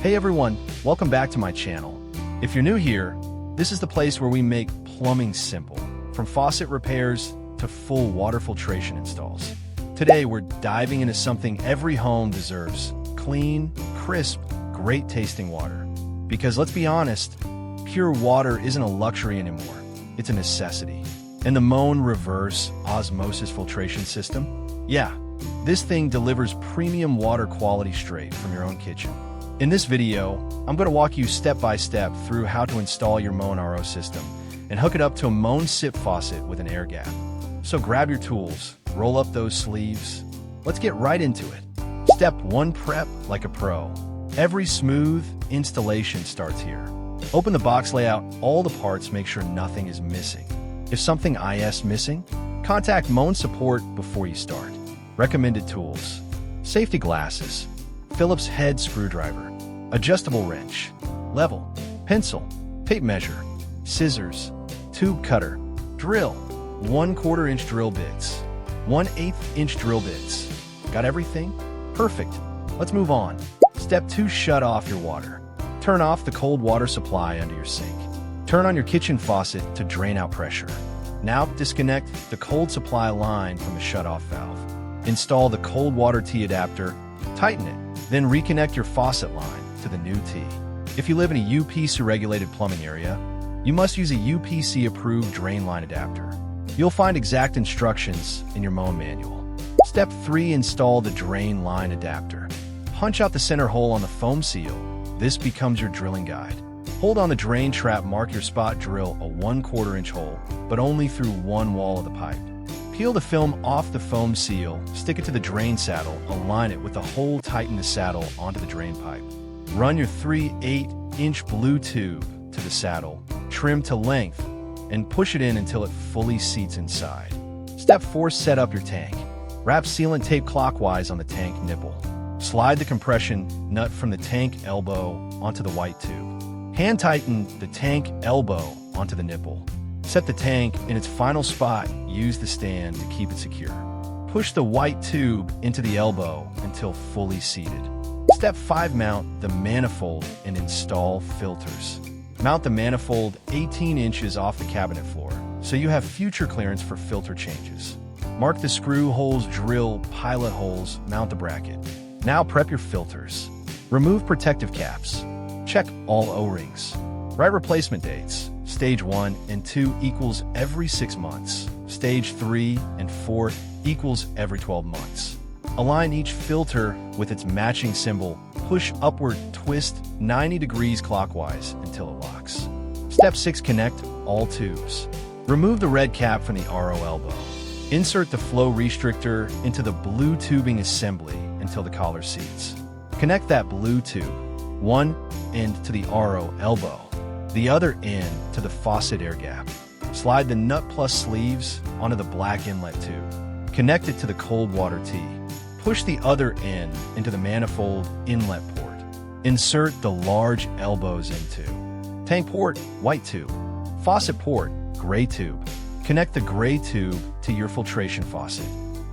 Hey everyone, welcome back to my channel. If you're new here, this is the place where we make plumbing simple, from faucet repairs to full water filtration installs. Today we're diving into something every home deserves: clean, crisp, great tasting water. Because let's be honest, pure water isn't a luxury anymore, it's a necessity. And the Moen RO Osmosis Filtration system? Yeah, this thing delivers premium water quality straight from your own kitchen. In this video, I'm going to walk you step by step through how to install your Moen RO system and hook it up to a Moen sip faucet with an air gap. So grab your tools, roll up those sleeves. Let's get right into it. Step 1: prep like a pro. Every smooth installation starts here. Open the box, lay out all the parts, make sure nothing is missing. If something is missing, contact Moen support before you start. Recommended tools: safety glasses, Phillips head screwdriver, adjustable wrench, level, pencil, tape measure, scissors, tube cutter, drill, 1/4 inch drill bits, 1/8 inch drill bits. Got everything? Perfect. Let's move on. Step 2: shut off your water. Turn off the cold water supply under your sink. Turn on your kitchen faucet to drain out pressure. Now disconnect the cold supply line from the shut-off valve. Install the cold water T adapter, tighten it, then reconnect your faucet line to the new T. If you live in a UPC-regulated plumbing area, you must use a UPC-approved drain line adapter. You'll find exact instructions in your Moen manual. Step 3: install the drain line adapter. Punch out the center hole on the foam seal. This becomes your drilling guide. Hold on the drain trap, mark your spot, drill a 1/4 inch hole, but only through one wall of the pipe. Peel the film off the foam seal, stick it to the drain saddle, align it with the hole, tighten the saddle onto the drain pipe. Run your 3/8 inch blue tube to the saddle, trim to length, and push it in until it fully seats inside. Step 4: set up your tank. Wrap sealant tape clockwise on the tank nipple. Slide the compression nut from the tank elbow onto the white tube. Hand tighten the tank elbow onto the nipple. Set the tank in its final spot, use the stand to keep it secure. Push the white tube into the elbow until fully seated. Step 5: mount the manifold and install filters. Mount the manifold 18 inches off the cabinet floor, so you have future clearance for filter changes. Mark the screw holes, drill pilot holes, mount the bracket. Now prep your filters. Remove protective caps. Check all O-rings. Write replacement dates. Stage 1 and 2 equals every 6 months. Stage 3 and 4 equals every 12 months. Align each filter with its matching symbol. Push upward, twist 90 degrees clockwise until it locks. Step 6: connect all tubes. Remove the red cap from the RO elbow. Insert the flow restrictor into the blue tubing assembly until the collar seats. Connect that blue tube, one end to the RO elbow, the other end to the faucet air gap. Slide the nut plus sleeves onto the black inlet tube. Connect it to the cold water T. Push the other end into the manifold inlet port. Insert the large elbows into tank port, white tube, faucet port, gray tube. Connect the gray tube to your filtration faucet.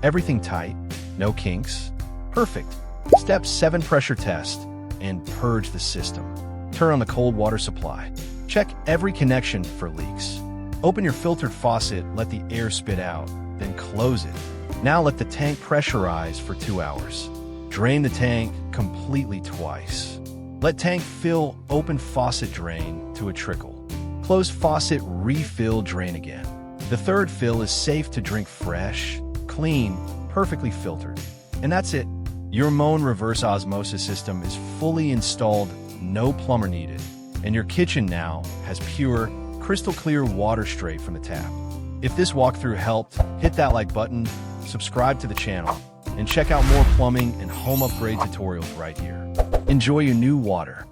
Everything tight, no kinks. Perfect. Step 7: pressure test and purge the system. Turn on the cold water supply. Check every connection for leaks. Open your filtered faucet, let the air spit out, then close it. Now let the tank pressurize for 2 hours. Drain the tank completely twice. Let tank fill, open faucet, drain to a trickle. Close faucet, refill, drain again. The third fill is safe to drink, fresh, clean, perfectly filtered. And that's it. Your Moen reverse osmosis system is fully installed, no plumber needed, and your kitchen now has pure, crystal clear water straight from the tap. If this walkthrough helped, hit that like button, subscribe to the channel, and check out more plumbing and home upgrade tutorials right here. Enjoy your new water.